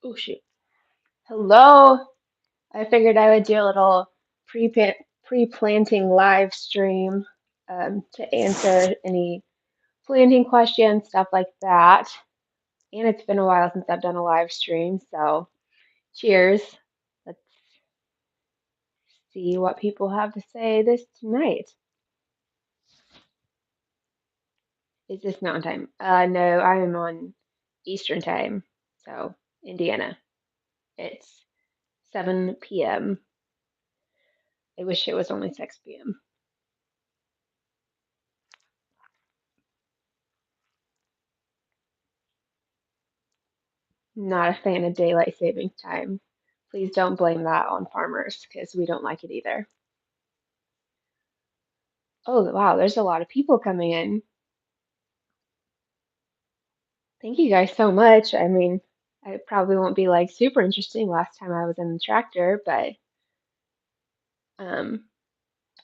Oh shoot. Hello. I figured I would do a little pre pre-planting live stream to answer any planting questions, stuff like that. And it's been a while since I've done a live stream, so cheers. Let's see what people have to say this tonight. Is this Mountain Time? No, I am on Eastern Time, so Indiana. It's 7 p.m. I wish it was only 6 p.m. Not a fan of daylight saving time. Please don't blame that on farmers because we don't like it either. Oh, wow, there's a lot of people coming in. Thank you guys so much. I mean, it probably won't be like super interesting last time I was in the tractor, but um,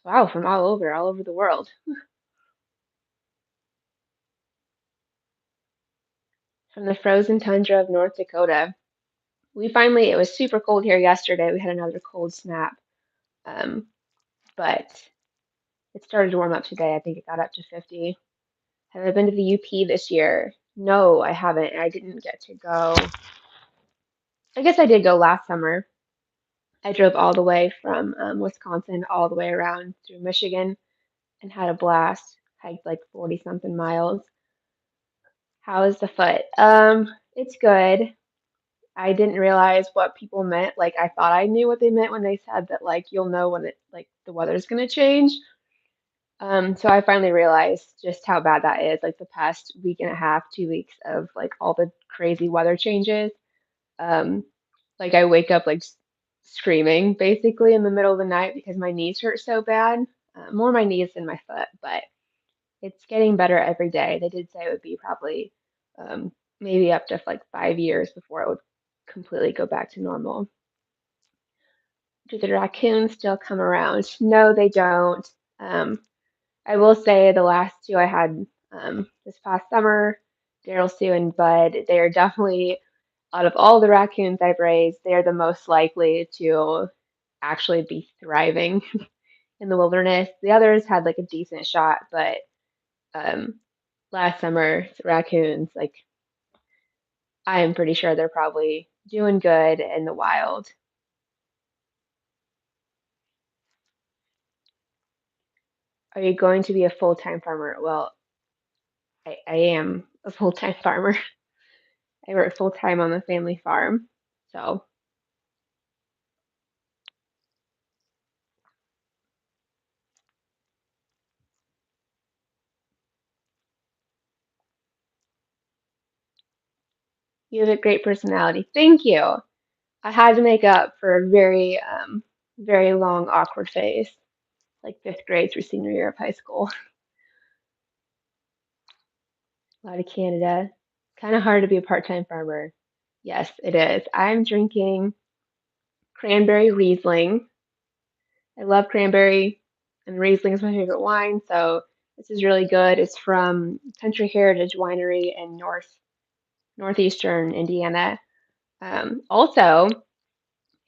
wow, from all over the world. From the frozen tundra of North Dakota. It was super cold here yesterday. We had another cold snap. Um, but it started to warm up today. I think it got up to 50. Have I been to the UP this year? No, I haven't. I didn't get to go. I guess I did go last summer. I drove all the way from Wisconsin all the way around through Michigan and had a blast. Hiked like 40 something miles. How is the foot? It's good. I didn't realize what people meant. Like I thought I knew what they meant when they said that like you'll know when it like the weather's gonna change. So I finally realized just how bad that is. Like the past week and a half, 2 weeks of like all the crazy weather changes. Um, like I wake up like screaming basically in the middle of the night because my knees hurt so bad. More my knees than my foot, but it's getting better every day. They did say it would be probably um, maybe up to like 5 years before it would completely go back to normal. Do the raccoons still come around? No, they don't. Um, I will say the last two I had this past summer, Daryl, Sue, and Bud, they are definitely, out of all the raccoons I've raised, they are the most likely to actually be thriving in the wilderness. The others had like a decent shot, but um, last summer, the raccoons, like, I am pretty sure they're probably doing good in the wild. Are you going to be a full-time farmer? Well, I am a full-time farmer. I work full-time on the family farm. So you have a great personality. Thank you. I had to make up for a very long, awkward phase, like fifth grade through senior year of high school. A lot of Canada. Kind of hard to be a part-time farmer. Yes, it is. I'm drinking cranberry Riesling. I love cranberry, and Riesling is my favorite wine, so this is really good. It's from Country Heritage Winery in northeastern Indiana. Also,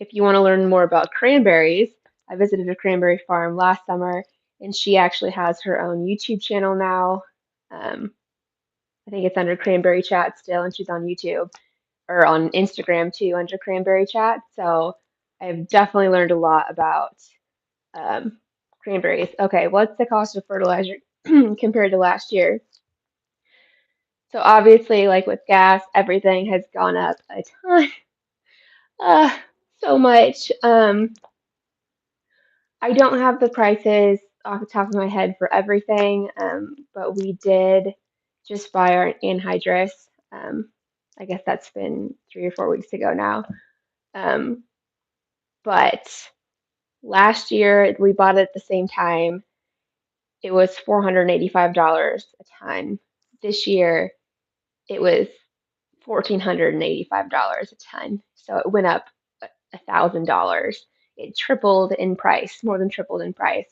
if you want to learn more about cranberries, I visited a cranberry farm last summer, and she actually has her own YouTube channel now. Um, I think it's under Cranberry Chat still, and she's on YouTube or on Instagram too under Cranberry Chat. So I've definitely learned a lot about um, cranberries. Okay, what's the cost of fertilizer compared to last year? So obviously, like with gas, everything has gone up a ton, uh, so much. I don't have the prices off the top of my head for everything, but we did just buy our anhydrous. Um, I guess that's been 3 or 4 weeks ago now. Um, but last year we bought it at the same time. It was $485 a ton. This year it was $1,485 a ton. So it went up $1,000. It tripled in price, more than tripled in price.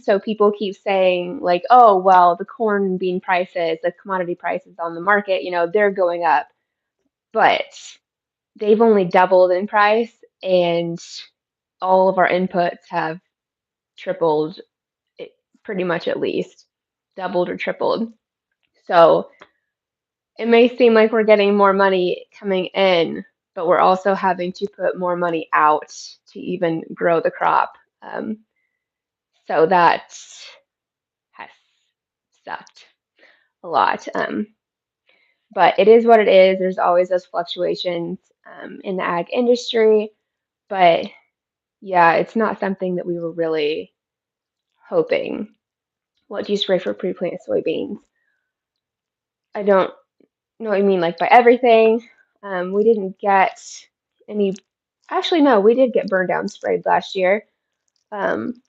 So people keep saying like, oh, well, the corn and bean prices, the commodity prices on the market, they're going up. But they've only doubled in price, and all of our inputs have tripled, it, pretty much at least doubled or tripled. So it may seem like we're getting more money coming in, but we're also having to put more money out to even grow the crop. So that has sucked a lot. But it is what it is. There's always those fluctuations in the ag industry. But yeah, it's not something that we were really hoping. What do you spray for pre-plant soybeans? I don't know what you mean, like by everything. We didn't get any, actually, no, we did get burn down sprayed last year. Um,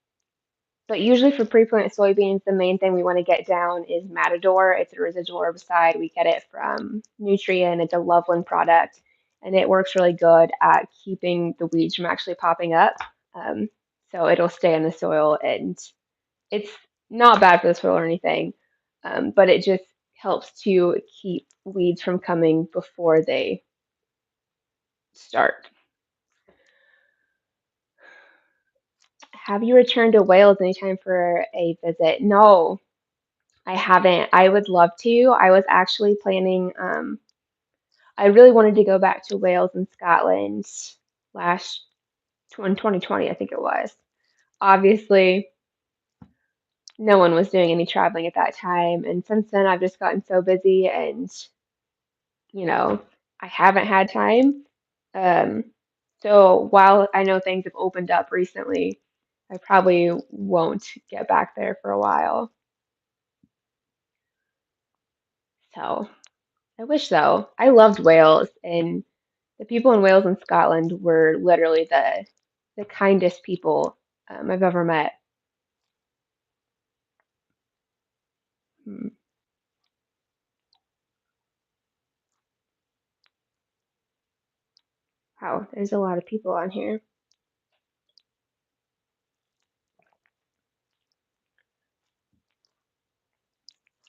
but usually for pre-plant soybeans, the main thing we want to get down is Matador. It's a residual herbicide. We get it from Nutrien. It's a Loveland product, and it works really good at keeping the weeds from actually popping up. Um, so it'll stay in the soil, and it's not bad for the soil or anything, but it just helps to keep weeds from coming before they start. Have you returned to Wales anytime for a visit? No, I haven't. I would love to. I was actually planning, I really wanted to go back to Wales and Scotland last in 2020, I think it was. Obviously, no one was doing any traveling at that time, and since then I've just gotten so busy, and you know, I haven't had time. Um, so while I know things have opened up recently, I probably won't get back there for a while. So I wish so. I loved Wales, and the people in Wales and Scotland were literally the kindest people I've ever met. Hmm. Wow, there's a lot of people on here.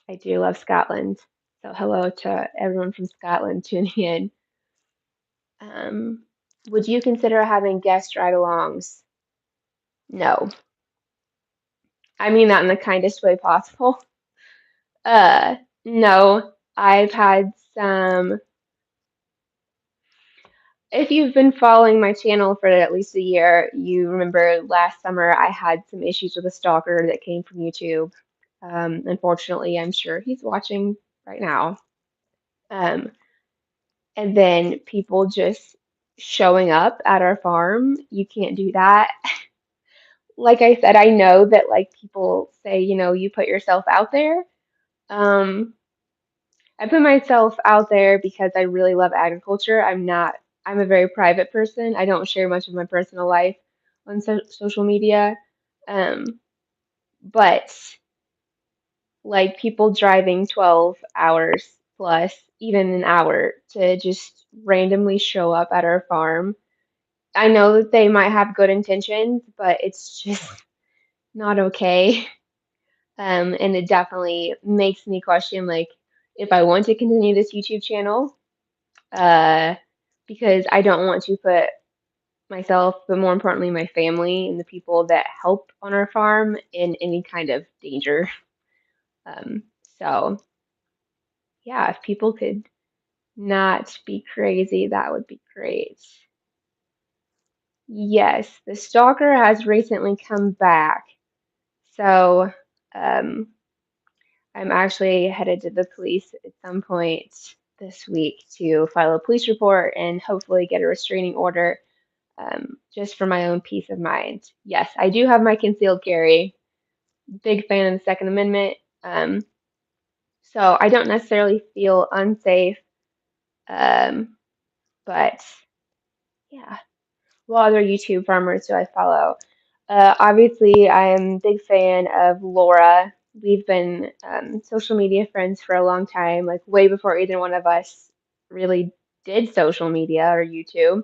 I do love Scotland. So hello to everyone from Scotland tuning in. Um, would you consider having guest ride-alongs? No. I mean that in the kindest way possible. Uh, no. I've had some, if you've been following my channel for at least a year, you remember last summer I had some issues with a stalker that came from YouTube. Unfortunately, I'm sure he's watching right now. Um, and then people just showing up at our farm, you can't do that. Like I said, I know that like people say, you put yourself out there. Um, I put myself out there because I really love agriculture. I'm a very private person. I don't share much of my personal life on social media. Um, but like people driving 12 hours plus, even an hour to just randomly show up at our farm. I know that they might have good intentions, but it's just not okay. And it definitely makes me question like if I want to continue this YouTube channel, uh, because I don't want to put myself, but more importantly, my family and the people that help on our farm in any kind of danger. Um, so yeah, if people could not be crazy, that would be great. Yes, the stalker has recently come back. So, um, I'm actually headed to the police at some point this week to file a police report and hopefully get a restraining order, just for my own peace of mind. Yes, I do have my concealed carry. Big fan of the Second Amendment. Um, so I don't necessarily feel unsafe. Um, but yeah, what other YouTube farmers do I follow? Obviously, I am a big fan of Laura. We've been social media friends for a long time, like way before either one of us really did social media or YouTube.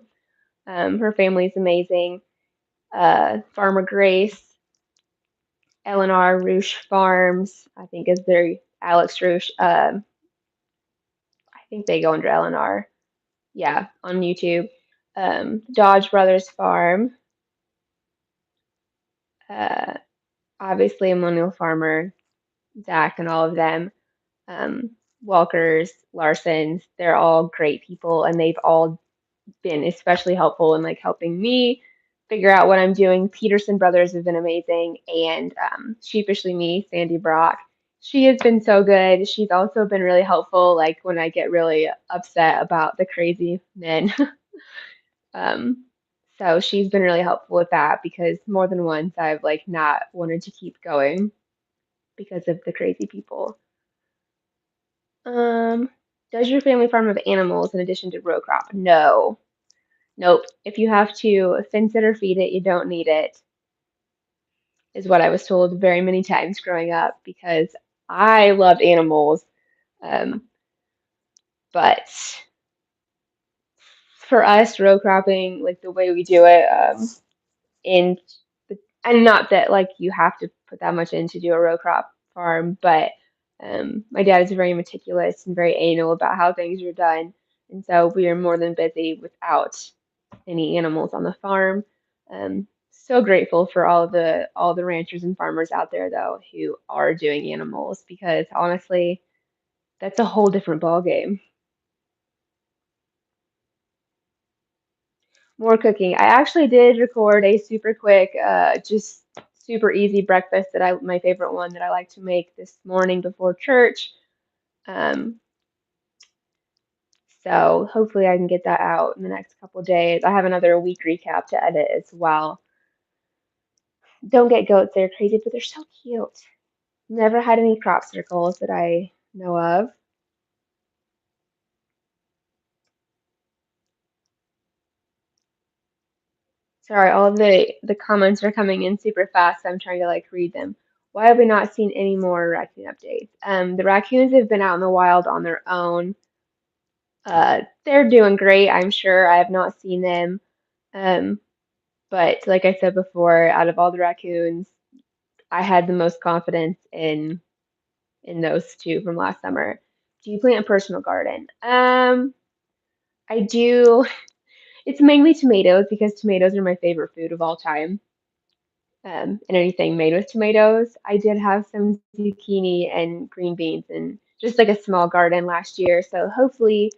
Her family's amazing. Farmer Grace, Eleanor Roosh Farms, I think is their Alex Roosh. I think they go under Eleanor. Yeah, on YouTube. Dodge Brothers Farm, uh, obviously a Millennial Farmer, Zach and all of them. Um, Walkers, Larsons, they're all great people, and they've all been especially helpful in like helping me figure out what I'm doing. Peterson Brothers have been amazing, and Sheepishly Me, Sandy Brock. She has been so good. She's also been really helpful, like when I get really upset about the crazy men. Um, so she's been really helpful with that because more than once I've like not wanted to keep going because of the crazy people. Um, does your family farm have animals in addition to row crop? No. Nope. If you have to fence it or feed it, you don't need it, is what I was told very many times growing up because I loved animals. Um, but for us, row cropping, like the way we do it, in and not that like you have to put that much in to do a row crop farm, but my dad is very meticulous and very anal about how things are done, and so we are more than busy without any animals on the farm. So grateful for all the ranchers and farmers out there though who are doing animals because honestly, that's a whole different ball game. More cooking. I actually did record a super quick, just super easy breakfast that my favorite one that I like to make this morning before church. Um, so hopefully I can get that out in the next couple days. I have another week recap to edit as well. Don't get goats, they're crazy, but they're so cute. Never had any crop circles that I know of. Sorry, all of the comments are coming in super fast, so I'm trying to like read them. Why have we not seen any more raccoon updates? The raccoons have been out in the wild on their own. They're doing great, I'm sure. I have not seen them. Um, but like I said before, out of all the raccoons, I had the most confidence in those two from last summer. Do you plant a personal garden? I do. It's mainly tomatoes because tomatoes are my favorite food of all time. And anything made with tomatoes. I did have some zucchini and green beans and just like a small garden last year. So hopefully,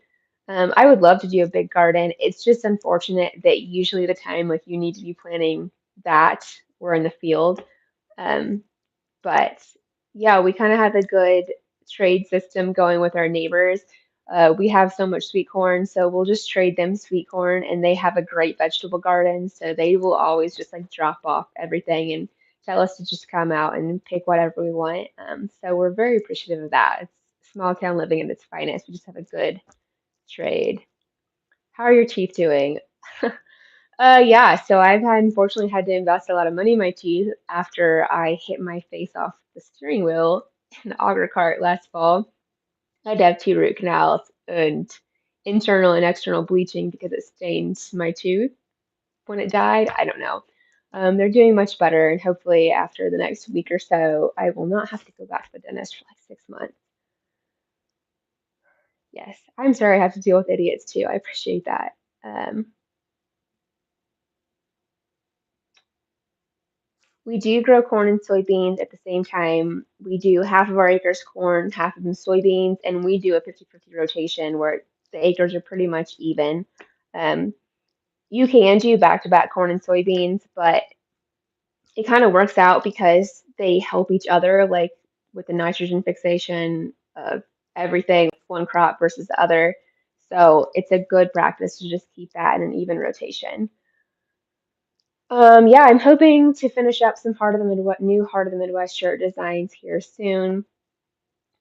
I would love to do a big garden. It's just unfortunate that usually the time like you need to be planting that we're in the field. Um, but yeah, we kind of have a good trade system going with our neighbors. We have so much sweet corn, so we'll just trade them sweet corn, and they have a great vegetable garden, so they will always just like drop off everything and tell us to just come out and pick whatever we want. So we're very appreciative of that. It's small town living at its finest. We just have a good trade. How are your teeth doing? Yeah, so I've had unfortunately had to invest a lot of money in my teeth after I hit my face off the steering wheel in the auger cart last fall. I had to have two root canals and internal and external bleaching because it stained my tooth when it died. I don't know. They're doing much better, and hopefully after the next week or so, I will not have to go back to the dentist for like 6 months. Yes, I'm sorry I have to deal with idiots too. I appreciate that. Um, We do grow corn and soybeans at the same time. We do half of our acres corn, half of them soybeans, and we do a 50-50 rotation where the acres are pretty much even. Um, you can do back-to-back corn and soybeans, but it kind of works out because they help each other, like with the nitrogen fixation of everything, one crop versus the other. So it's a good practice to just keep that in an even rotation. Yeah, I'm hoping to finish up some Heart of the Midwest, new Heart of the Midwest shirt designs here soon.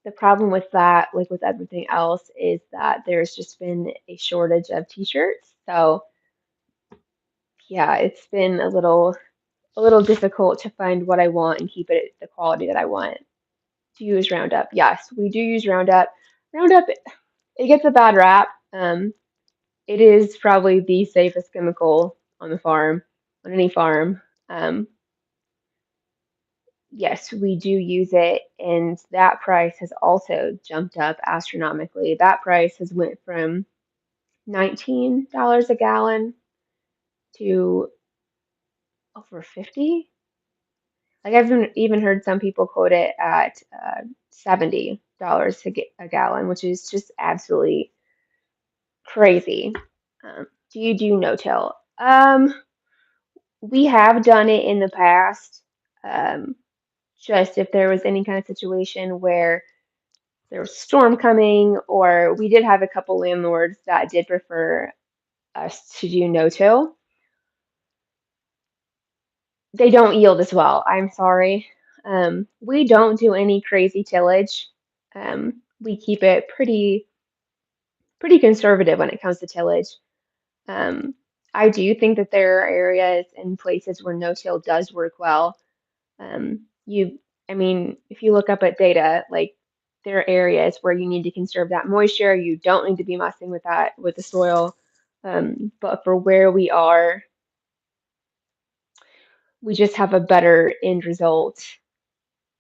The problem with that, like with everything else, is that there's just been a shortage of t-shirts. So yeah, it's been a little difficult to find what I want and keep it the quality that I want. To use Roundup. Yes, we do use Roundup. Roundup, it gets a bad rap. It is probably the safest chemical on the farm, on any farm. Um, Yes, we do use it, and that price has also jumped up astronomically. That price has went from $19 a gallon to over 50. Like I've even heard some people quote it at $70 to get a gallon, which is just absolutely crazy. Do you do no-till? We have done it in the past. Um, just if there was any kind of situation where there was a storm coming, or we did have a couple landlords that did prefer us to do no-till. They don't yield as well. I'm sorry. We don't do any crazy tillage. We keep it pretty conservative when it comes to tillage. Um, I do think that there are areas and places where no-till does work well. You, I mean, if you look up at data, like there are areas where you need to conserve that moisture. You don't need to be messing with that with the soil. But for where we are, we just have a better end result.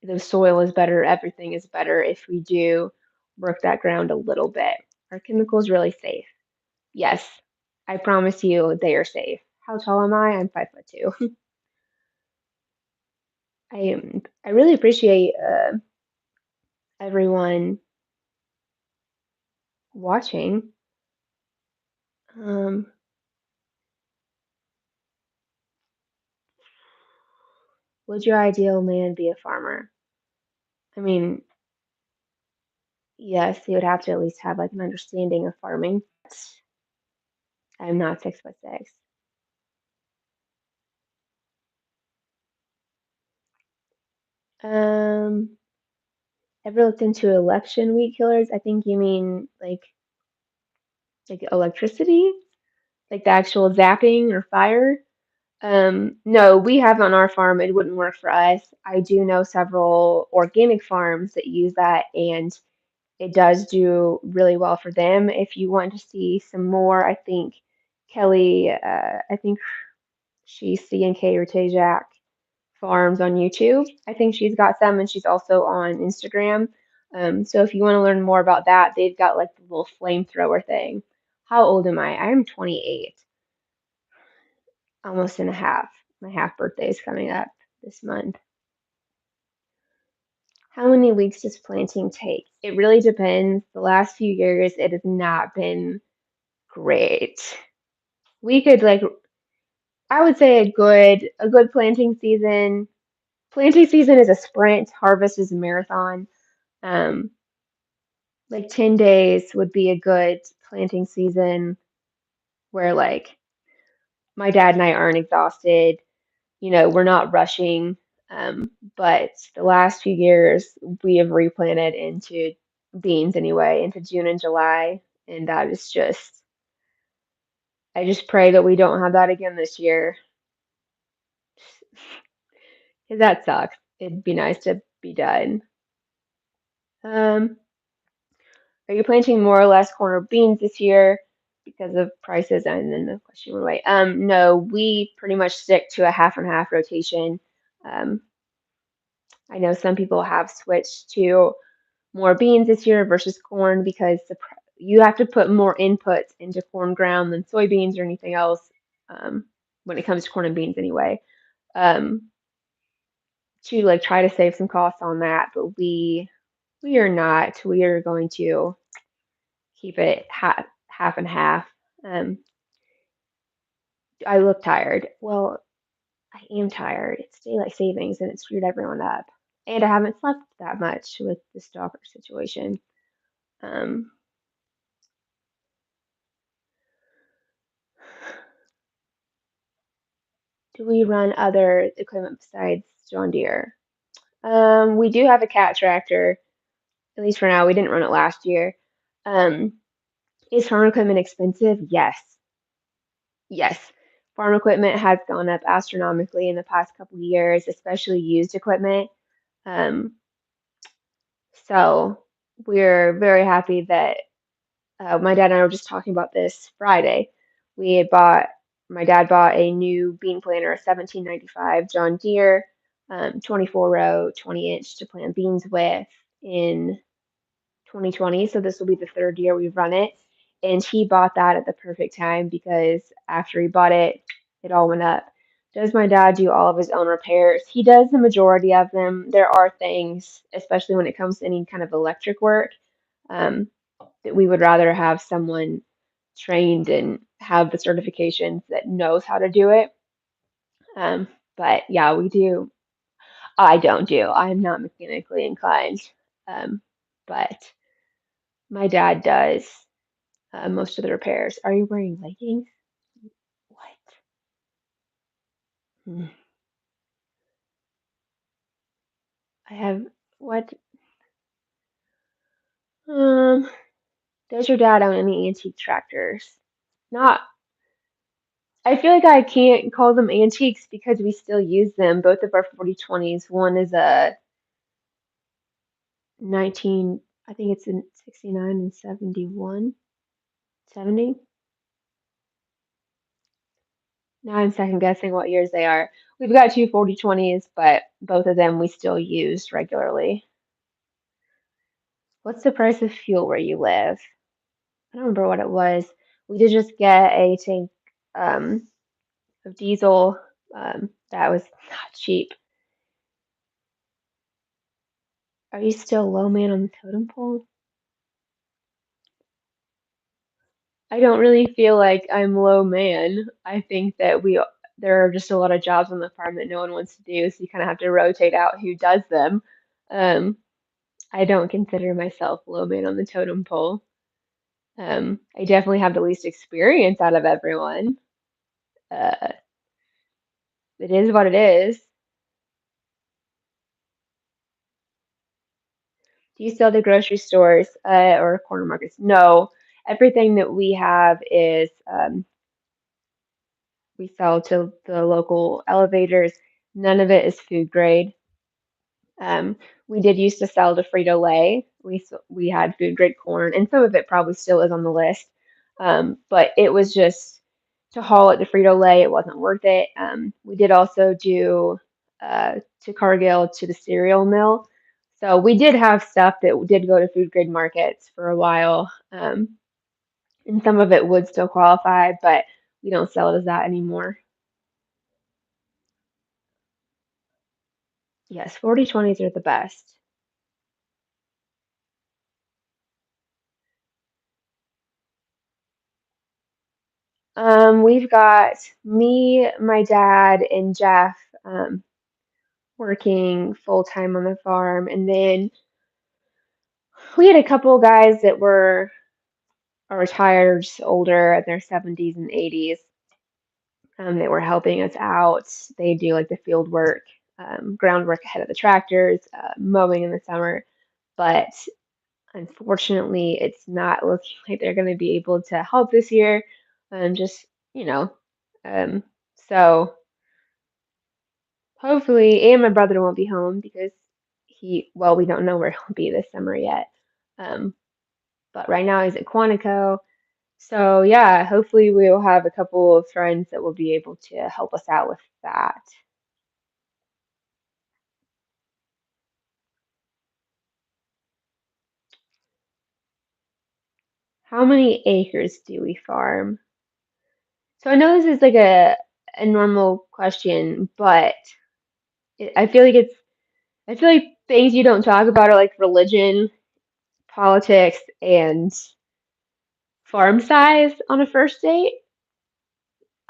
The soil is better, everything is better if we do work that ground a little bit. Are chemicals really safe? Yes, I promise you they are safe. How tall am I? I'm 5'2". I really appreciate everyone watching. Um, would your ideal man be a farmer? I mean, yes, he would have to at least have like an understanding of farming. I'm not 6'6". Um, ever looked into election weed killers? I think you mean like electricity, like the actual zapping or fire. No, we have on our farm. It wouldn't work for us. I do know several organic farms that use that, and it does do really well for them. If you want to see some more, I think Kelly, I think she's C&K or Tejak Farms on YouTube. I think she's got some, and she's also on Instagram. So if you want to learn more about that, they've got like the little flamethrower thing. How old am I? I'm 28, almost in a half. My half birthday is coming up this month. How many weeks does planting take? It really depends. The last few years, it has not been great. We could like, I would say a good planting season. Planting season is a sprint, harvest is a marathon. Um, like 10 days would be a good planting season where like my dad and I aren't exhausted. We're not rushing. But the last few years we have replanted into beans anyway, into June and July, and that is just I just pray that we don't have that again this year. 'Cause that sucks. It'd be nice to be done. Um, are you planting more or less corn or beans this year because of prices? And then the question went away. No, we pretty much stick to a half and half rotation. Um, I know some people have switched to more beans this year versus corn because you have to put more inputs into corn ground than soybeans or anything else um, when it comes to corn and beans anyway. Um, to like try to save some costs on that, but we are not. We are going to keep it half and half. Um, I look tired. Well, I am tired. It's daylight savings and it screwed everyone up. And I haven't slept that much with the stalker situation. Um, do we run other equipment besides John Deere? We do have a cat tractor, at least for now. We didn't run it last year. Um, is farm equipment expensive? Yes. Yes. Farm equipment has gone up astronomically in the past couple of years, especially used equipment. Um, so we're very happy that my dad and I were just talking about this Friday. We had bought, my dad bought a new bean planter, a 1795 John Deere, 24 row, 20-inch to plant beans with in 2020. So this will be the third year we've run it. and he bought that at the perfect time because after he bought it, it all went up. Does my dad do all of his own repairs? He does the majority of them. There are things, especially when it comes to any kind of electric work, um, that we would rather have someone trained and have the certifications that knows how to do it. Um, but yeah, we do. I don't do. I'm not mechanically inclined. Um, but my dad does most of the repairs. Are you wearing leggings? What? Hmm. I have what? Um, does your dad own any antique tractors? Not. I feel like I can't call them antiques because we still use them. Both of our 4020s. One is a 19, I think it's in 69 and 71, 70. Now I'm second guessing what years they are. We've got two 4020s, but both of them we still use regularly. What's the price of fuel where you live? I don't remember what it was. We did just get a tank um, of diesel. That was not cheap. Are you still low man on the totem pole? I don't really feel like I'm low man. I think that there are just a lot of jobs on the farm that no one wants to do, so you kind of have to rotate out who does them. Um, I don't consider myself low man on the totem pole. I definitely have the least experience out of everyone. Uh, it is what it is. Do you sell to grocery stores or corner markets? No. Everything that we have is we sell to the local elevators. None of it is food grade. Um, we did used to sell to Frito-Lay. We had food grade corn, and some of it probably still is on the list. But it was just to haul it to Frito-Lay, it wasn't worth it. We did also do to Cargill to the cereal mill. So we did have stuff that did go to food grade markets for a while. And some of it would still qualify, but we don't sell it as that anymore. Yes, 40/20s are the best. We've got me, my dad, and Jeff working full time on the farm, and then we had a couple guys that are retired, just older, in their 70s and 80s, that were helping us out. They do like the field work, groundwork ahead of the tractors, mowing in the summer, but unfortunately, it's not looking like they're going to be able to help this year. Just, you know, um, so. Hopefully, and my brother won't be home because well, we don't know where he'll be this summer yet. Um, but right now he's at Quantico. So yeah, hopefully we'll have a couple of friends that will be able to help us out with that. How many acres do we farm? So I know this is like a normal question, but I feel like I feel like things you don't talk about are like religion, politics, and farm size on a first date.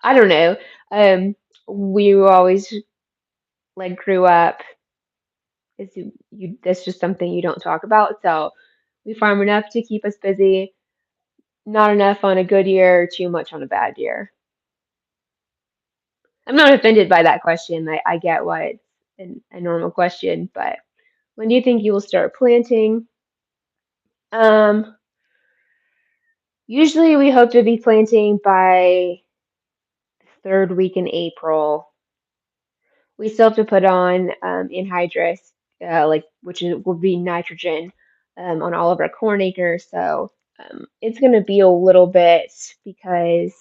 I don't know. Um, we always like grew up is that's just something you don't talk about. So we farm enough to keep us busy, not enough on a good year, too much on a bad year. I'm not offended by that question. I get why it's a normal question, but when do you think you will start planting? Um, usually we hope to be planting by the third week in April. We still have to put on anhydrous, like will be nitrogen on all of our corn acres. So it's going to be a little bit because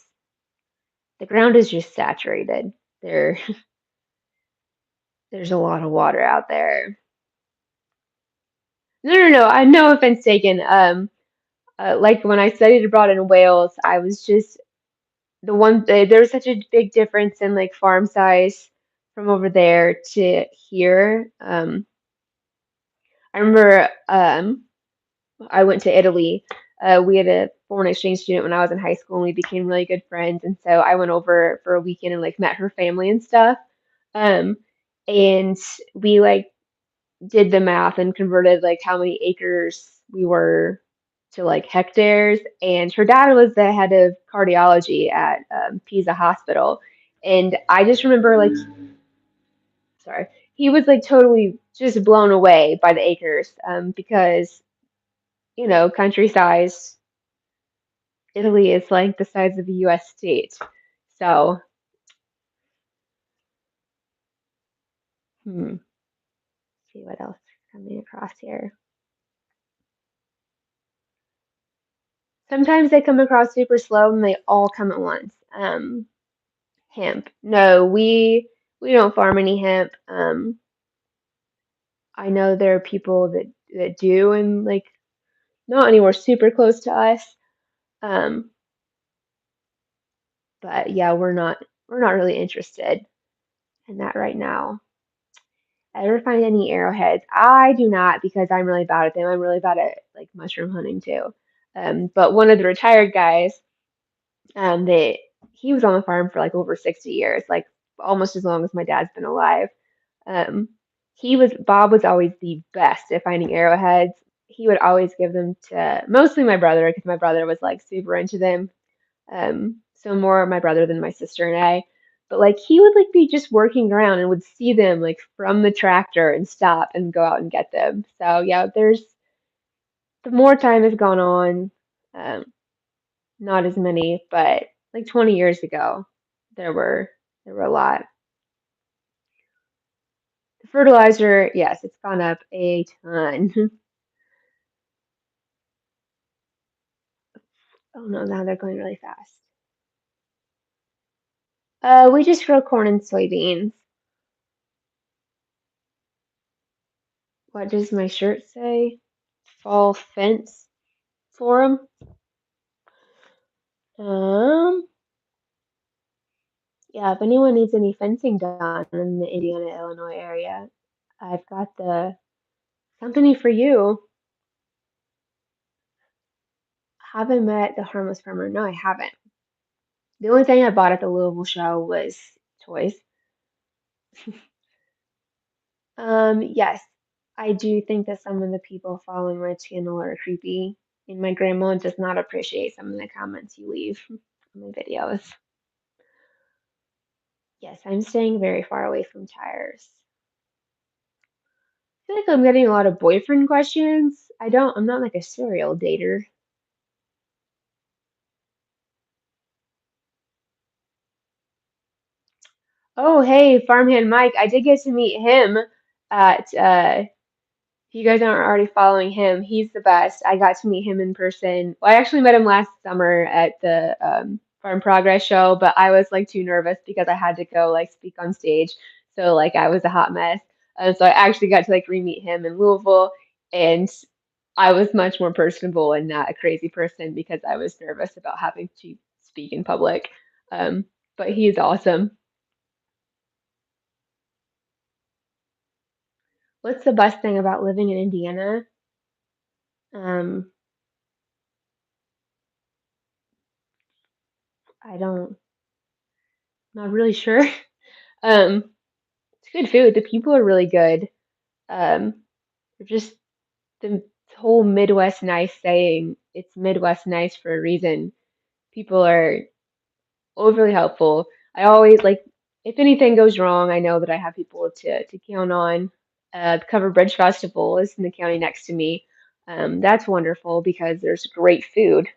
the ground is just saturated. There, there's a lot of water out there. No, no, no. I no offense taken. Like when I studied abroad in Wales, I was just there was such a big difference in like farm size from over there to here. I remember I went to Italy. We had a foreign exchange student when I was in high school, and we became really good friends. And so I went over for a weekend and like met her family and stuff. Um, and we like did the math and converted like how many acres we were to like hectares. And her dad was the head of cardiology at Pisa Hospital. And I just remember like, sorry, he was like totally just blown away by the acres because, country size, Italy is like the size of a US state. So, see what else is coming across here. Sometimes they come across super slow and they all come at once. Hemp. No, we don't farm any hemp. I know there are people that do and like not anywhere super close to us. Um, but yeah, we're not really interested in that right now. Ever find any arrowheads? I do not because I'm really bad at them. I'm really bad at like mushroom hunting too. But one of the retired guys, they he was on the farm for like over 60 years, like almost as long as my dad's been alive. Um, Bob was always the best at finding arrowheads. He would always give them to mostly my brother because my brother was like super into them. So more my brother than my sister and I. But like he would like be just working around and would see them like from the tractor and stop and go out and get them. So yeah, there's the more time has gone on, um, not as many, but like 20 years ago, there were there were a lot. The fertilizer, yes, it's gone up a ton. Oh no, now they're going really fast. We just grow corn and soybeans. What does my shirt say? Fall fence forum. Um, yeah, if anyone needs any fencing done in the Indiana, Illinois area, I've got the company for you. Haven't met the harmless farmer. No, I haven't. The only thing I bought at the Louisville show was toys. Yes, I do think that some of the people following my channel are creepy, and my grandma does not appreciate some of the comments you leave on my videos. Yes, I'm staying very far away from tires. I feel like I'm getting a lot of boyfriend questions. I'm not like a serial dater. Oh, hey, Farmhand Mike, I did get to meet him at if you guys aren't already following him, he's the best. I got to meet him in person. Well, I actually met him last summer at the Farm Progress show, but I was like too nervous because I had to go like speak on stage. So like I was a hot mess. So I actually got to like re-meet him in Louisville, and I was much more personable and not a crazy person because I was nervous about having to speak in public. Um, but he's awesome. What's the best thing about living in Indiana? Um, I don't, not really sure. Um, it's good food. The people are really good. Um, they're just the whole Midwest nice saying. It's Midwest nice for a reason. People are overly helpful. I always like if anything goes wrong, I know that I have people to count on. The Covered Bridge Festival is in the county next to me. That's wonderful because there's great food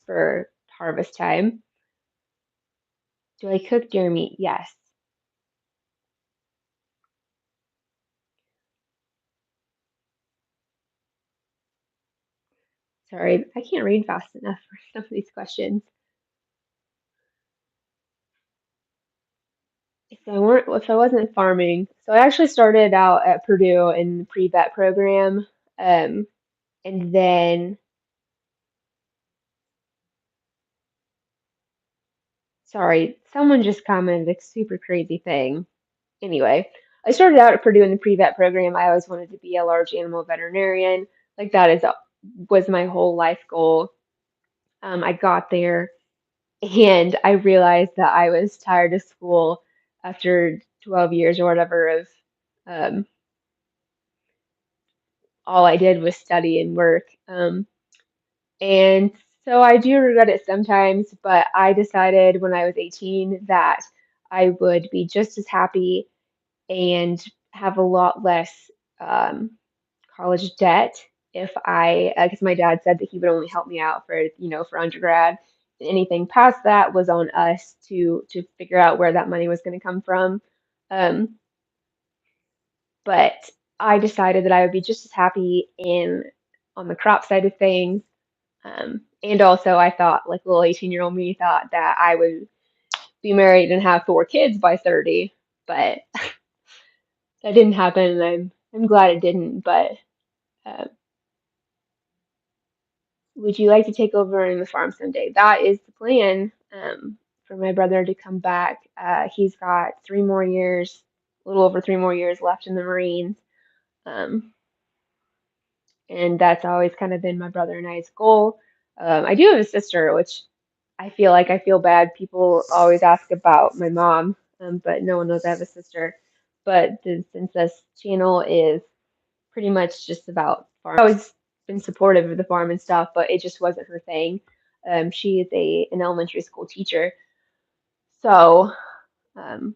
for harvest time. Do I cook deer meat? Yes. Sorry, I can't read fast enough for some of these questions. If I wasn't farming, so I actually started out at Purdue in the pre-vet program, um, and then Sorry, someone just commented a super crazy thing. Anyway, I started out at Purdue in the pre-vet program. I always wanted to be a large animal veterinarian. Like that is was my whole life goal. I got there and I realized that I was tired of school after 12 years or whatever of um, all I did was study and work. And so I do regret it sometimes, but I decided when I was 18 that I would be just as happy and have a lot less um, college debt if I, because my dad said that he would only help me out for, for undergrad. Anything past that was on us to figure out where that money was going to come from. Um, but I decided that I would be just as happy in on the crop side of things. And also, I thought, like little 18-year-old me, thought that I would be married and have 4 kids by 30, but that didn't happen, and I'm glad it didn't. But uh, would you like to take over running the farm someday? That is the plan. For my brother to come back. He's got 3 more years, a little over 3 more years left in the Marines. Um, and that's always kind of been my brother and I's goal. I do have a sister, which I feel bad. People always ask about my mom, but no one knows I have a sister. But since this channel is pretty much just about farm, I've always been supportive of the farm and stuff, but it just wasn't her thing. She is an elementary school teacher, so um,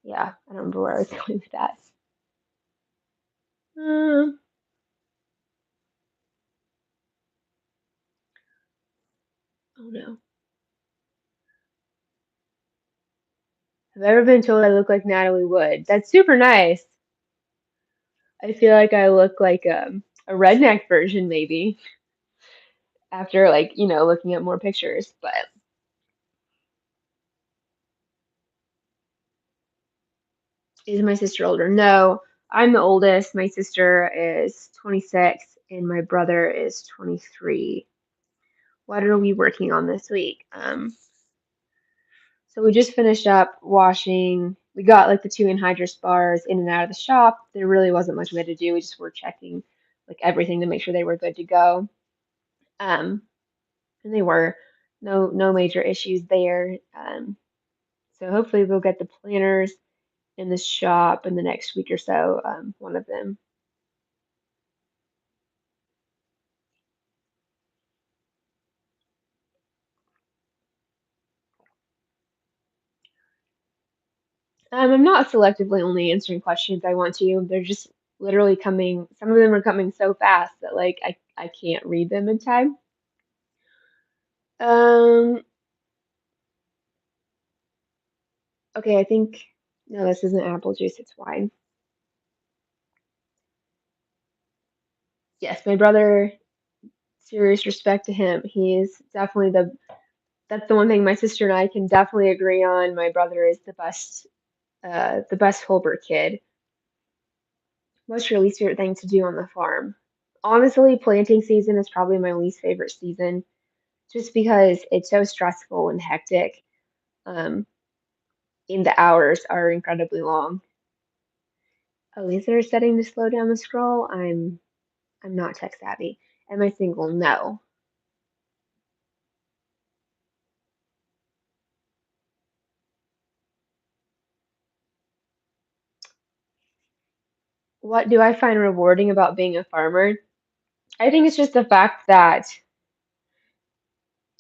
yeah, I don't remember where I was going with that. Um, oh no. Have I ever been told I look like Natalie Wood? That's super nice. I feel like I look like a redneck version, maybe, after like, looking at more pictures. But is my sister older? No, I'm the oldest. My sister is 26 and my brother is 23. What are we working on this week? So we just finished up washing. We got like the two anhydrous bars in and out of the shop. There really wasn't much we had to do. We just were checking like everything to make sure they were good to go. Um, and they were no major issues there. So hopefully we'll get the planters in the shop in the next week or so. One of them. I'm not selectively only answering questions I want to. They're just literally coming. Some of them are coming so fast that like I can't read them in time. Um, okay, I think no, this isn't apple juice, it's wine. Yes, my brother, serious respect to him. He is definitely that's the one thing my sister and I can definitely agree on. My brother is the best Holbert kid. What's your least favorite thing to do on the farm? Honestly, planting season is probably my least favorite season just because it's so stressful and hectic. Um, and the hours are incredibly long. Oh, is there a setting to slow down the scroll? I'm not tech savvy. Am I single? No. What do I find rewarding about being a farmer? I think it's just the fact that,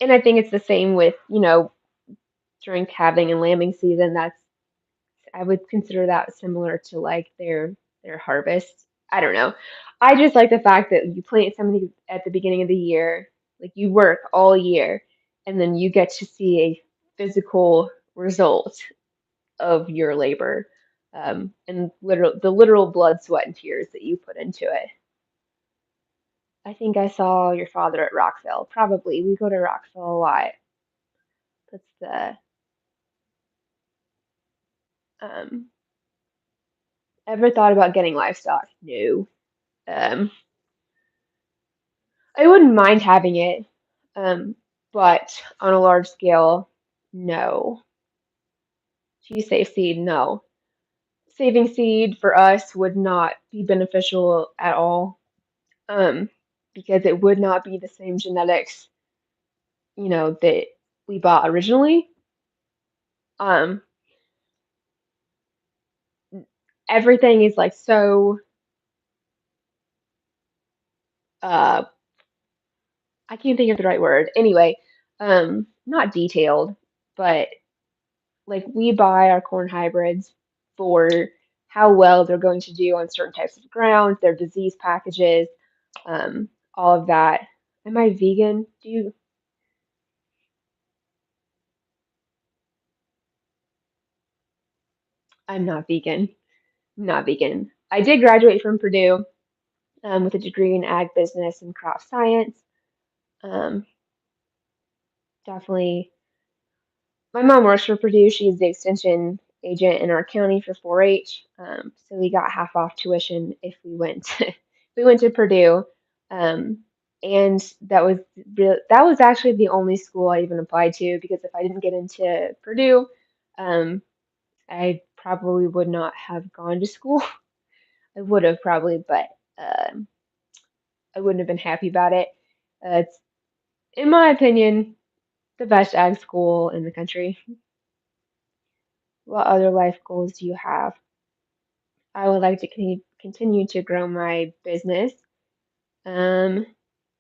and I think it's the same with, during calving and lambing season. I would consider that similar to like their harvest. I don't know. I just like the fact that you plant something at the beginning of the year, like you work all year, and then you get to see a physical result of your labor, and the literal blood, sweat, and tears that you put into it. I think I saw your father at Rockville. Probably. We go to Rockville a lot. That's the um ever thought about getting livestock? No. Um I wouldn't mind having it, um, but on a large scale. No. Do you save seed? No. Saving seed for us would not be beneficial at all, um, because it would not be the same genetics, that we bought originally. Um, Everything is like so, uh, I can't think of the right word. Anyway, not detailed, but like we buy our corn hybrids for how well they're going to do on certain types of ground, their disease packages, all of that. Am I vegan? I'm not vegan. I'm not vegan. I did graduate from Purdue, with a degree in ag business and crop science. Um, Definitely. My mom works for Purdue. She's the extension agent in our county for 4-H. So we got half off tuition if we went if we went to Purdue. Um, and that was actually the only school I even applied to because if I didn't get into Purdue, um, I probably would not have gone to school. I would have probably, but um, I wouldn't have been happy about it. It's, in my opinion, the best ag school in the country. What other life goals do you have? I would like to continue to grow my business. Um,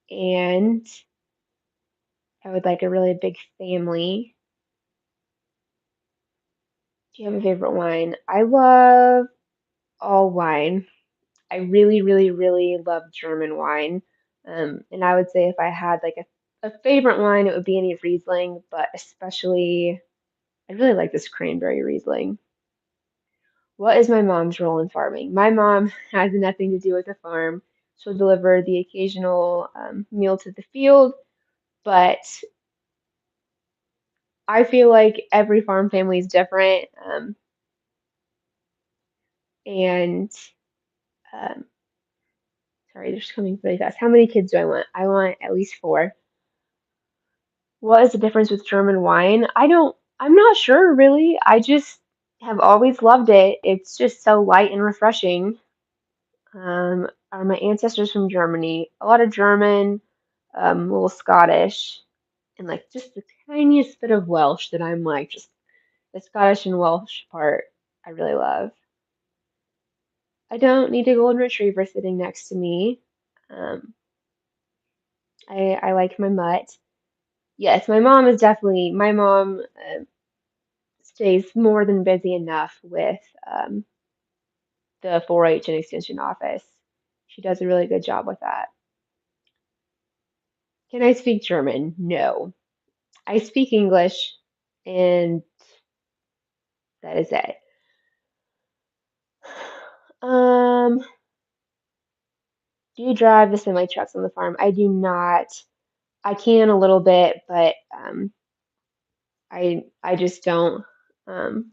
and I would like a really big family. Do you have a favorite wine? I love all wine. I really, really, really love German wine. And I would say if I had like a favorite wine, it would be any Riesling, but especially I really like this cranberry Riesling. What is my mom's role in farming? My mom has nothing to do with the farm. She'll deliver the occasional meal to the field, but I feel like every farm family is different. And um, sorry, they're just coming really fast. How many kids do I want? I want at least four. What is the difference with German wine? I'm not sure really. I just have always loved it. It's just so light and refreshing. Are my ancestors from Germany? A lot of German, a little Scottish, and like just the tiniest bit of Welsh that I'm like just the Scottish and Welsh part I really love. I don't need a golden retriever sitting next to me. Um, I like my mutt. Yes, my mom stays more than busy enough with the 4-H and extension office. She does a really good job with that. Can I speak German? No. I speak English, and that is it. Um, do you drive the semi trucks on the farm? I do not. I can a little bit, but I just don't. Um,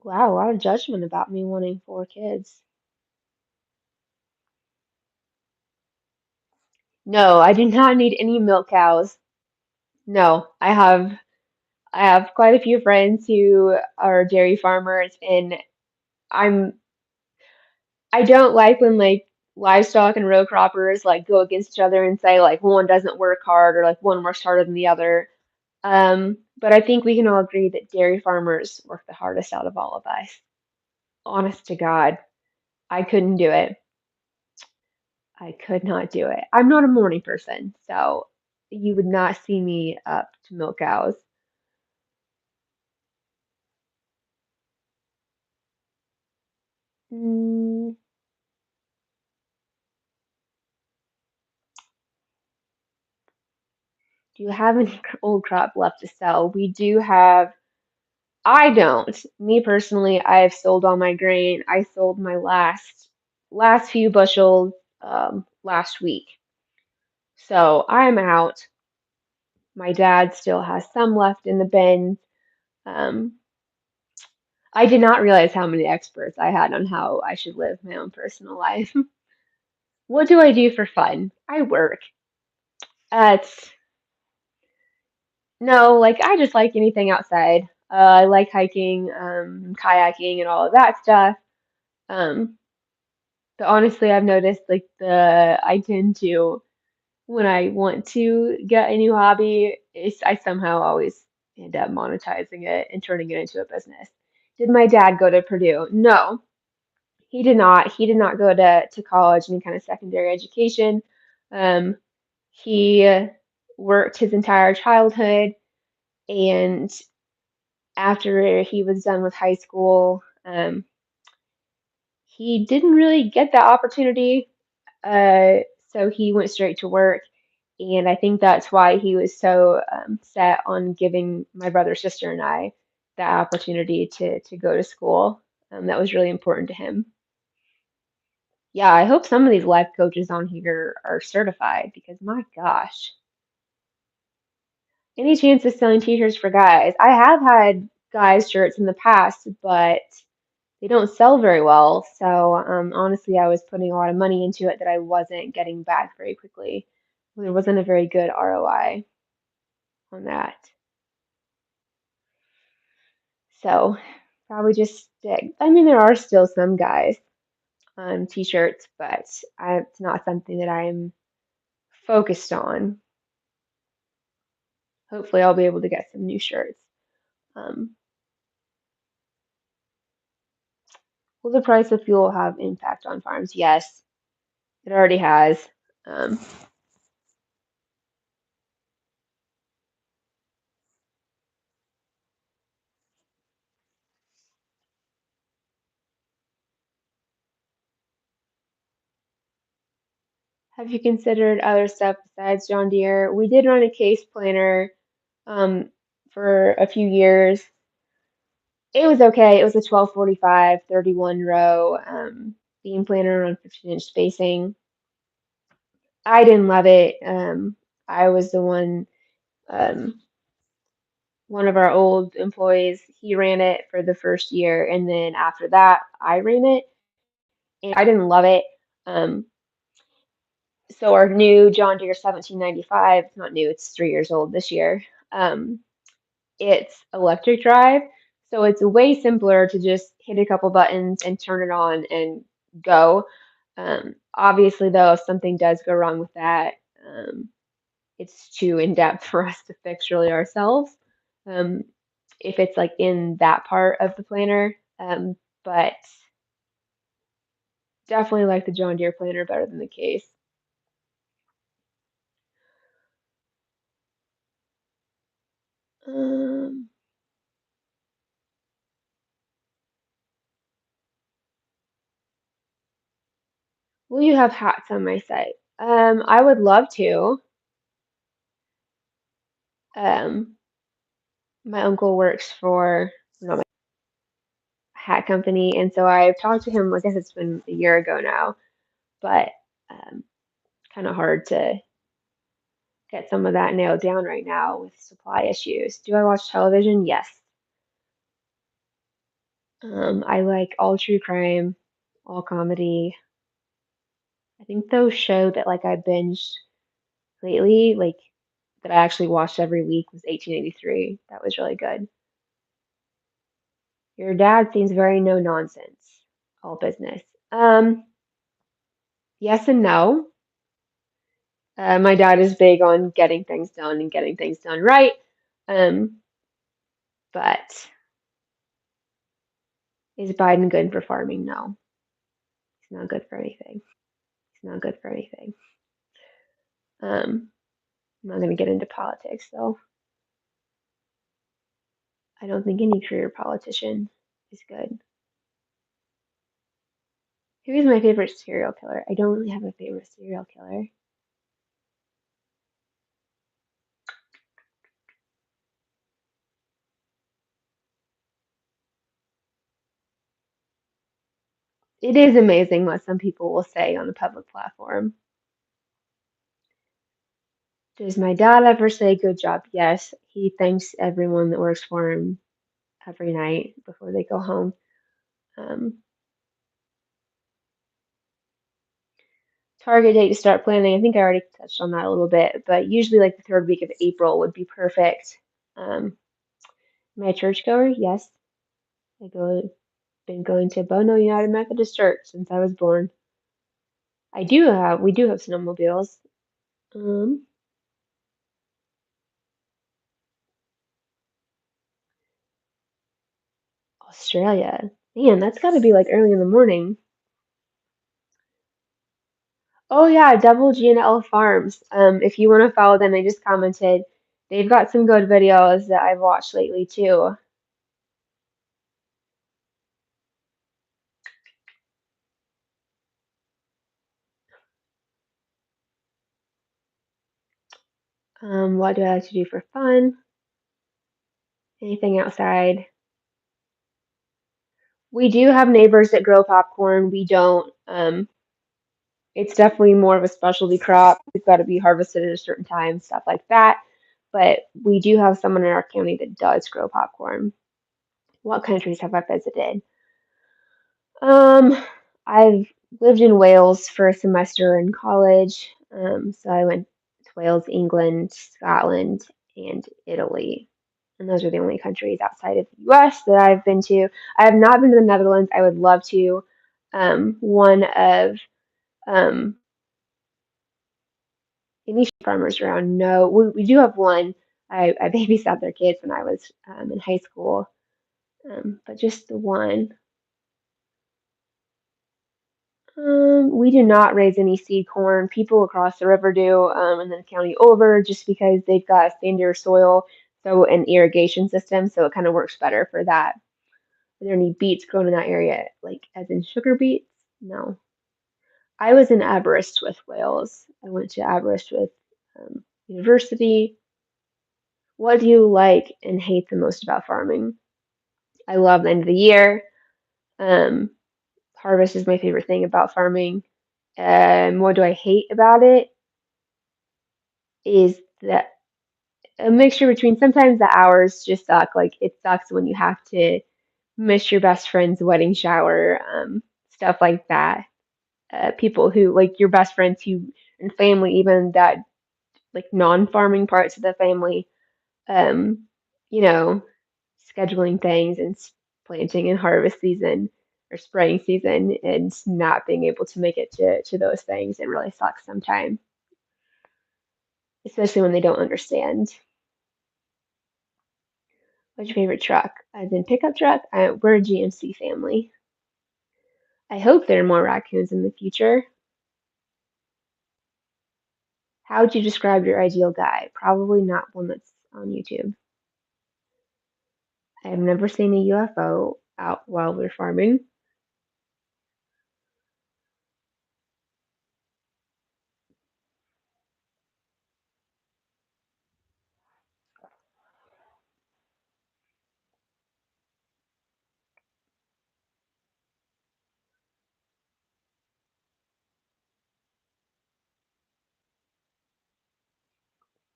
wow, a lot of judgment about me wanting four kids. No, I do not need any milk cows. No, I have quite a few friends who are dairy farmers, and I'm I don't like when like livestock and row croppers like go against each other and say like one doesn't work hard or like one works harder than the other. But I think we can all agree that dairy farmers work the hardest out of all of us. Honest to God, I couldn't do it. I could not do it. I'm not a morning person, so you would not see me up to milk cows. Mm, do you have any old crop left to sell? We do have. I don't. Me personally, I have sold all my grain. I sold my last few bushels last week. So I'm out. My dad still has some left in the bin. Um, I did not realize how many experts I had on how I should live my own personal life. What do I do for fun? I work. It's No, like I just like anything outside. I like hiking, kayaking, and all of that stuff. Um, but honestly, I've noticed like I tend to when I want to get a new hobby, I somehow always end up monetizing it and turning it into a business. Did my dad go to Purdue? No, he did not. He did not go to college, any kind of secondary education. Um, he worked his entire childhood, and after he was done with high school, he didn't really get that opportunity. Uh, so he went straight to work. And I think that's why he was so set on giving my brother, sister, and I that opportunity to go to school. That was really important to him. Yeah, I hope some of these life coaches on here are certified because my gosh, any chance of selling t-shirts for guys? I have had guys shirts in the past, but they don't sell very well. So honestly, I was putting a lot of money into it that I wasn't getting back very quickly. There wasn't a very good ROI on that. So probably just stick. I mean, there are still some guys on t-shirts, but it's not something that I'm focused on. Hopefully, I'll be able to get some new shirts. Um, will the price of fuel have impact on farms? Yes, it already has. Um, have you considered other stuff besides John Deere? We did run a case planner um, for a few years. It was okay. It was a 1245, 31 row beam planner on 15-inch spacing. I didn't love it. I was the um, one of our old employees, he ran it for the first year, and then after that, I ran it, and I didn't love it. Um, so our new John Deere 1795, it's not new, it's 3 years old this year. Um, it's electric drive, so it's way simpler to just hit a couple buttons and turn it on and go. Obviously, though, if something does go wrong with that, um, it's too in depth for us to fix really ourselves. Um, if it's like in that part of the planner, but definitely like the John Deere planner better than the case. Um, will you have hats on my site? I would love to. Um, my uncle works for a hat company, and so I've talked to him. I guess it's been a year ago now, but um, kind of hard to get some of that nailed down right now with supply issues. Do I watch television? Yes. I like all true crime, all comedy. I think those show that like I binged lately, like that I actually watched every week was 1883. That was really good. Your dad seems very no nonsense, all business. Yes and no. My dad is big on getting things done and getting things done right. Um, but is Biden good for farming? No, he's not good for anything. He's not good for anything. I'm not going to get into politics, though. I don't think any career politician is good. Who is my favorite serial killer? I don't really have a favorite serial killer. It is amazing what some people will say on a public platform. Does my dad ever say good job? Yes. He thanks everyone that works for him every night before they go home. Um, Target date to start planning. I think I already touched on that a little bit, but usually like the third week of April would be perfect. Um, am I a churchgoer? Yes. Been going to Bono United Methodist Church since I was born. We do have snowmobiles. Um, Australia. Man, that's got to be like early in the morning. Oh yeah, Double G and L Farms. If you want to follow them, they just commented. They've got some good videos that I've watched lately too. What do I like to do for fun? Anything outside? We do have neighbors that grow popcorn. We don't. It's definitely more of a specialty crop. It's got to be harvested at a certain time, stuff like that. But we do have someone in our county that does grow popcorn. What countries have I visited? Um, I've lived in Wales for a semester in college. So I went to Wales, England, Scotland, and Italy. And those are the only countries outside of the US that I've been to. I have not been to the Netherlands. I would love to. One of um, any farmers around? No, we do have one. I babysat their kids when I was in high school, but just the one. We do not raise any seed corn. People across the river do, and then the county over, just because they've got sandier soil, so an irrigation system, so it kind of works better for that. Are there any beets grown in that area, like as in sugar beets? No. I was in Aberystwyth, Wales. I went to Aberystwyth University. What do you like and hate the most about farming? I love the end of the year. Um, Harvest is my favorite thing about farming. What do I hate about it? Is that a mixture between sometimes the hours just suck. Like it sucks when you have to miss your best friend's wedding shower, stuff like that. People who like your best friends who and family, even that like non-farming parts of the family, um, you know, scheduling things and planting and harvest season or spraying season and not being able to make it to those things. It really sucks sometimes, especially when they don't understand. What's your favorite truck? As in pickup truck? We're a GMC family. I hope there are more raccoons in the future. How would you describe your ideal guy? Probably not one that's on YouTube. I have never seen a UFO out while we're farming.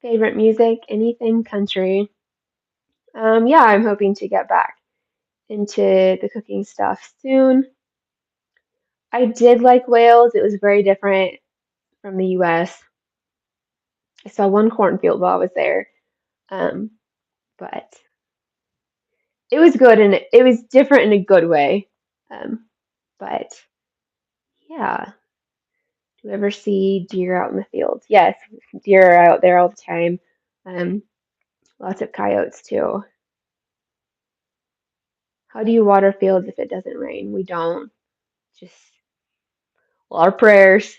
Favorite music? Anything country. Yeah, I'm hoping to get back into the cooking stuff soon. I did like Wales. It was very different from the US. I saw one cornfield while I was there, um, but it was good and it was different in a good way. Um, but yeah, do you ever see deer out in the fields? Yes, deer are out there all the time. Um, Lots of coyotes too. How do you water fields if it doesn't rain? We don't. Just well, our prayers.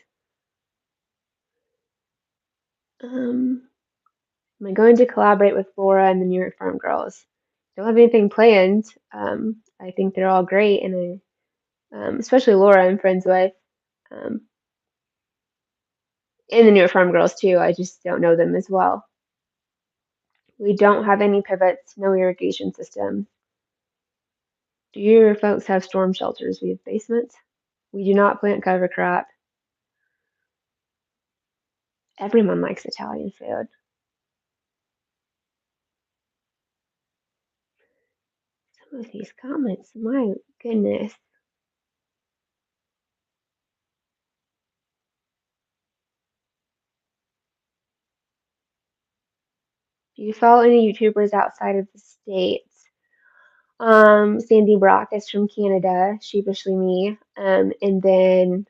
Um, am I going to collaborate with Laura and the New York Farm Girls? Don't have anything planned. I think they're all great, and especially Laura, I'm friends with, um, and the New York Farm Girls too. I just don't know them as well. We don't have any pivots, no irrigation system. Do your folks have storm shelters? We have basements. We do not plant cover crop. Everyone likes Italian food. Some of these comments, my goodness. Do you follow any YouTubers outside of the States? Sandy Brock is from Canada, sheepishly me. And then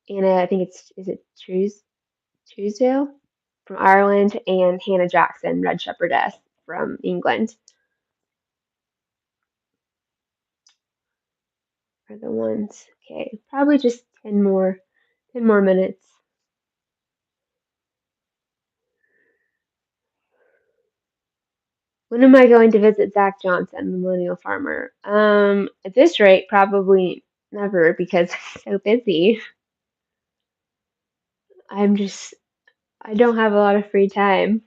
Anna, I think is it Truesdale from Ireland, and Hannah Jackson, Red Shepherdess from England are the ones. Okay, probably just 10 more minutes. When am I going to visit Zach Johnson, the Millennial Farmer? At this rate, probably never because I'm so busy. I'm just, I don't have a lot of free time.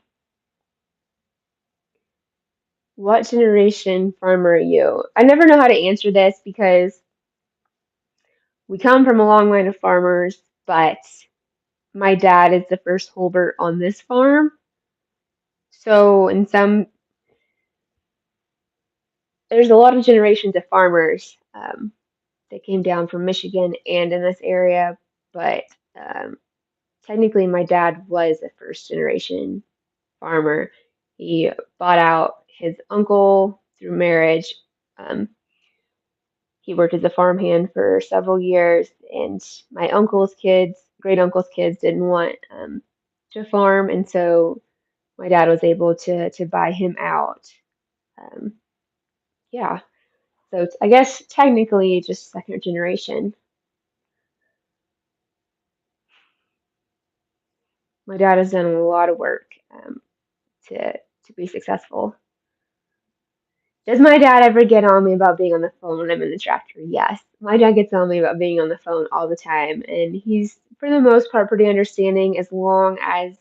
What generation farmer are you? I never know how to answer this because we come from a long line of farmers, but my dad is the first Holbert on this farm. So there's a lot of generations of farmers that came down from Michigan and in this area, but um, technically my dad was a first generation farmer. He bought out his uncle through marriage. Um, he worked as a farmhand for several years, and my uncle's kids, great uncle's kids, didn't want to farm, and so my dad was able to buy him out. Um, yeah, so I guess technically just second generation. My dad has done a lot of work to be successful. Does my dad ever get on me about being on the phone when I'm in the tractor? Yes. My dad gets on me about being on the phone all the time, and he's, for the most part, pretty understanding as long as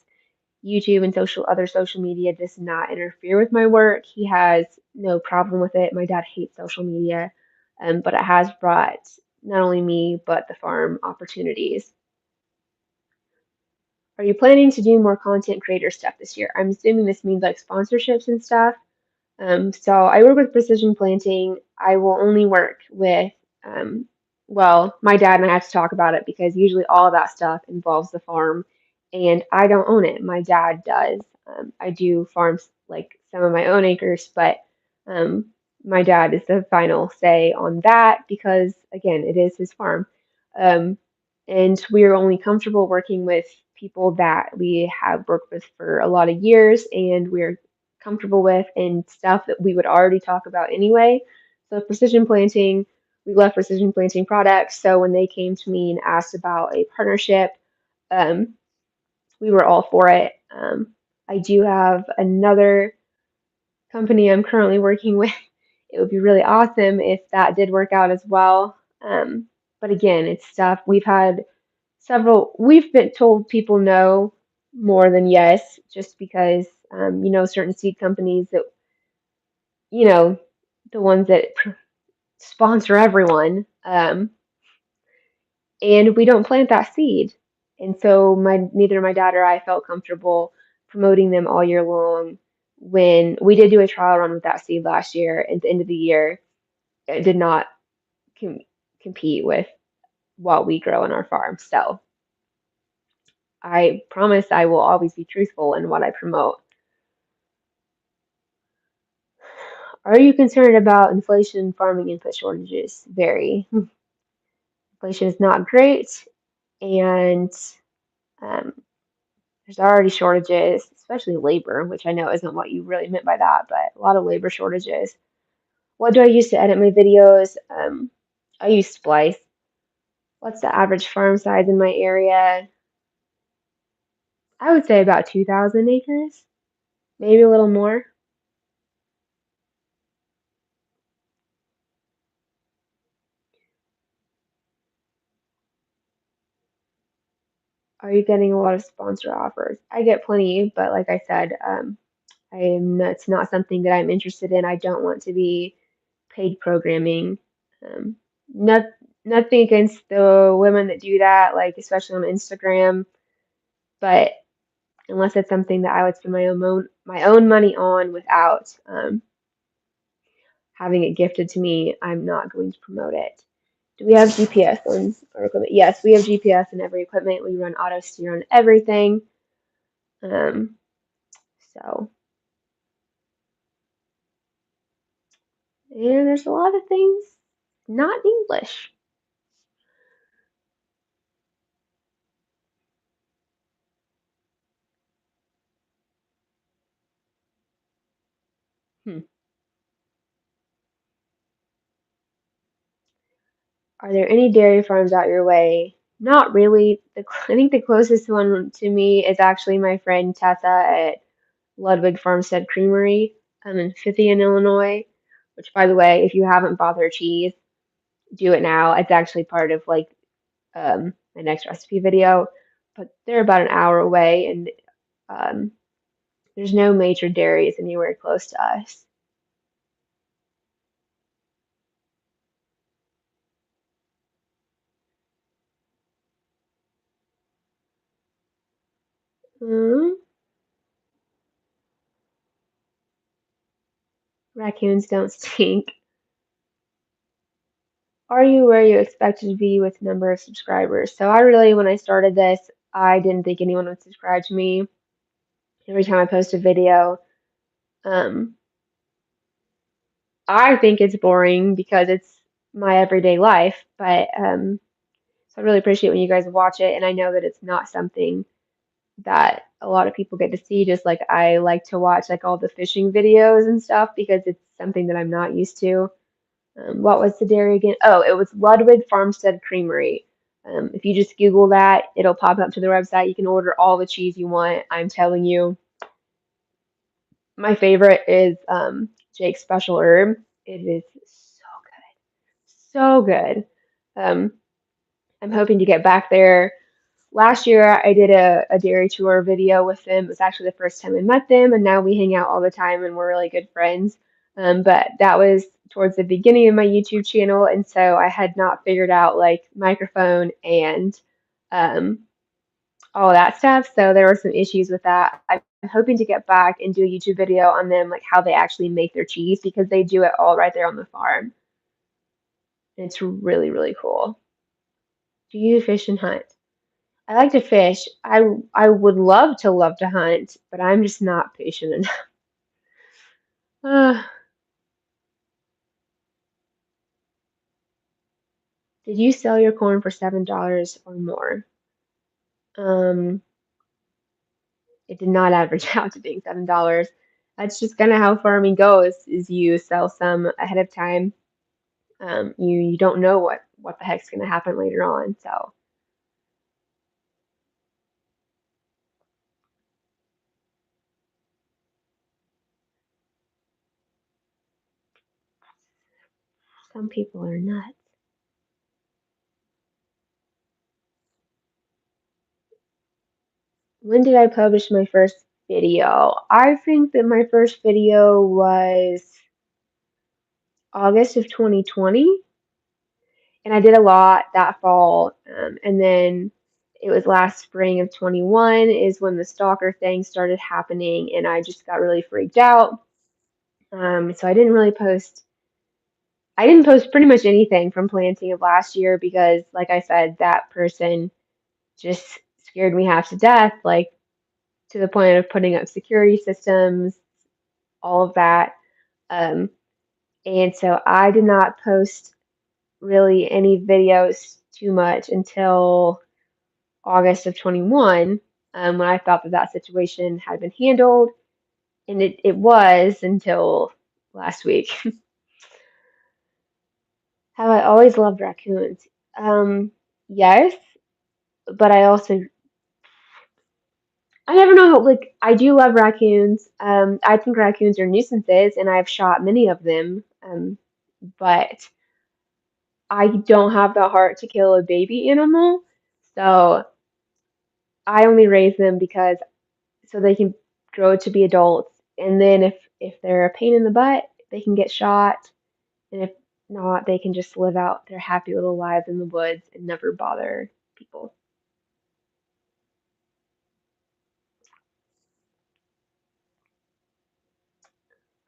YouTube and other social media does not interfere with my work. He has no problem with it. My dad hates social media, but it has brought not only me, but the farm opportunities. Are you planning to do more content creator stuff this year? I'm assuming this means like sponsorships and stuff. So I work with precision planting. I will only work with, um, well, my dad and I have to talk about it because usually all of that stuff involves the farm and I don't own it. My dad does. I do farms like some of my own acres, but um, my dad is the final say on that because, again, it is his farm. Um, and we are only comfortable working with people that we have worked with for a lot of years and we're comfortable with and stuff that we would already talk about anyway. So precision planting, we love precision planting products. So when they came to me and asked about a partnership, um, we were all for it. I do have another company I'm currently working with. It would be really awesome if that did work out as well. But again, it's stuff we've been told people no more than yes, just because, certain seed companies that you know, the ones that sponsor everyone. And we don't plant that seed. And so neither my dad or I felt comfortable promoting them all year long. When we did do a trial run with that seed last year, at the end of the year, it did not com compete with what we grow on our farm. So I promise I will always be truthful in what I promote. Are you concerned about inflation, farming input shortages? Very. Inflation is not great, and um, there's already shortages, especially labor, which I know isn't what you really meant by that, but a lot of labor shortages. What do I use to edit my videos? I use Splice. What's the average farm size in my area? I would say about 2,000 acres, maybe a little more. Are you getting a lot of sponsor offers? I get plenty, but like I said, it's not something that I'm interested in. I don't want to be paid programming. Um, not, Nothing against the women that do that, like especially on Instagram, but unless it's something that I would spend my own money on without having it gifted to me, I'm not going to promote it. Do we have GPS on our equipment? Yes, we have GPS in every equipment. We run auto steer on everything. Um, so And there's a lot of things not English. Hmm. Are there any dairy farms out your way? Not really. I think the closest one to me is actually my friend Tessa at Ludwig Farmstead Creamery in Fithian, Illinois. Which, by the way, if you haven't bought their cheese, do it now. It's actually part of like my next recipe video. But they're about an hour away, and um, there's no major dairies anywhere close to us. Mm, raccoons don't stink. Are you where you expected to be with number of subscribers? So I really, when I started this, I didn't think anyone would subscribe to me. Every time I post a video, um, I think it's boring because it's my everyday life. But so I really appreciate when you guys watch it, and I know that it's not something that a lot of people get to see. Just like I like to watch like all the fishing videos and stuff because it's something that I'm not used to. What was the dairy again? Oh, it was Ludwig Farmstead Creamery. If you just Google that, it'll pop up to their website. You can order all the cheese you want. I'm telling you, my favorite is Jake's Special Herb. It is so good. Um, I'm hoping to get back there. Last year, I did a dairy tour video with them. It was actually the first time I met them, and now we hang out all the time and we're really good friends. But that was towards the beginning of my YouTube channel, and so I had not figured out like microphone and um, all that stuff. So there were some issues with that. I'm hoping to get back and do a YouTube video on them, like how they actually make their cheese, because they do it all right there on the farm. And it's really, really cool. Do you fish and hunt? I like to fish. I would love to hunt, but I'm just not patient enough. Uh, did you sell your corn for $7 or more? Um, it did not average out to being $7. That's just kind of how farming goes, is you sell some ahead of time. You don't know what the heck's gonna happen later on. So some people are nuts. When did I publish my first video? I think that my first video was August of 2020. And I did a lot that fall. And then it was last spring of 21 is when the stalker thing started happening, and I just got really freaked out. So I didn't really post. I didn't post pretty much anything from planting of last year because, like I said, that person just scared me half to death, like to the point of putting up security systems, all of that. Um, and so I did not post really any videos too much until August of 21, when I thought that that situation had been handled, and it was until last week. Have I always loved raccoons? Yes, but I never know how, like, I do love raccoons. I think raccoons are nuisances, and I've shot many of them. But I don't have the heart to kill a baby animal, so I only raise them because so they can grow to be adults. And then if they're a pain in the butt, they can get shot. And if not, they can just live out their happy little lives in the woods and never bother people.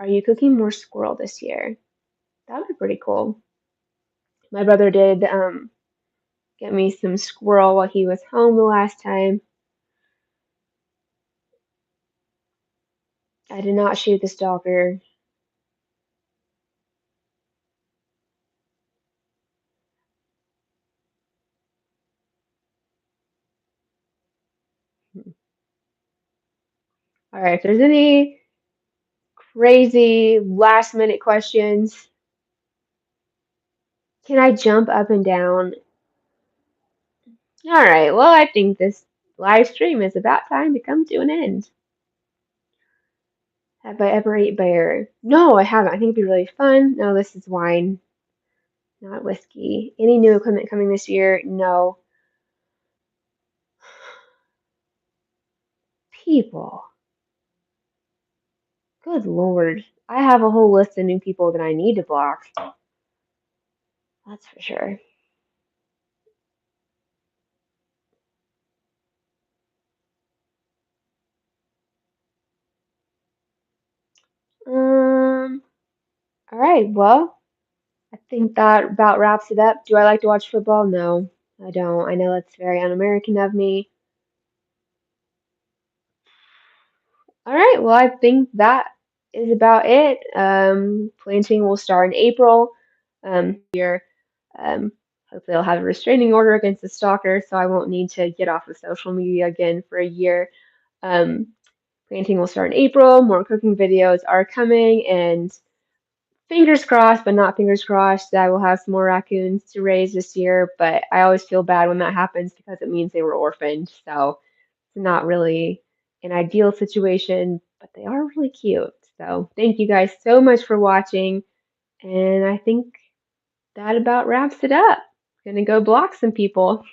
Are you cooking more squirrel this year? That would be pretty cool. My brother did get me some squirrel while he was home the last time. I did not shoot the stalker. All right, if there's any crazy last minute questions, can I jump up and down? All right, well, I think this live stream is about time to come to an end. Have I ever ate bear? No, I haven't. I think it'd be really fun. No, this is wine, not whiskey. Any new equipment coming this year? No. People. Good Lord. I have a whole list of new people that I need to block. That's for sure. All right, well, I think that about wraps it up. Do I like to watch football? No, I don't. I know that's very un-American of me. All right, well, I think that is about it. Planting will start in April. Here, um, hopefully, I'll have a restraining order against the stalker, so I won't need to get off of social media again for a year. Um, Planting will start in April. More cooking videos are coming, and fingers crossed, but not fingers crossed, that I will have some more raccoons to raise this year. But I always feel bad when that happens because it means they were orphaned. So it's not really an ideal situation, but they are really cute. So thank you guys so much for watching. And I think that about wraps it up. Gonna go block some people.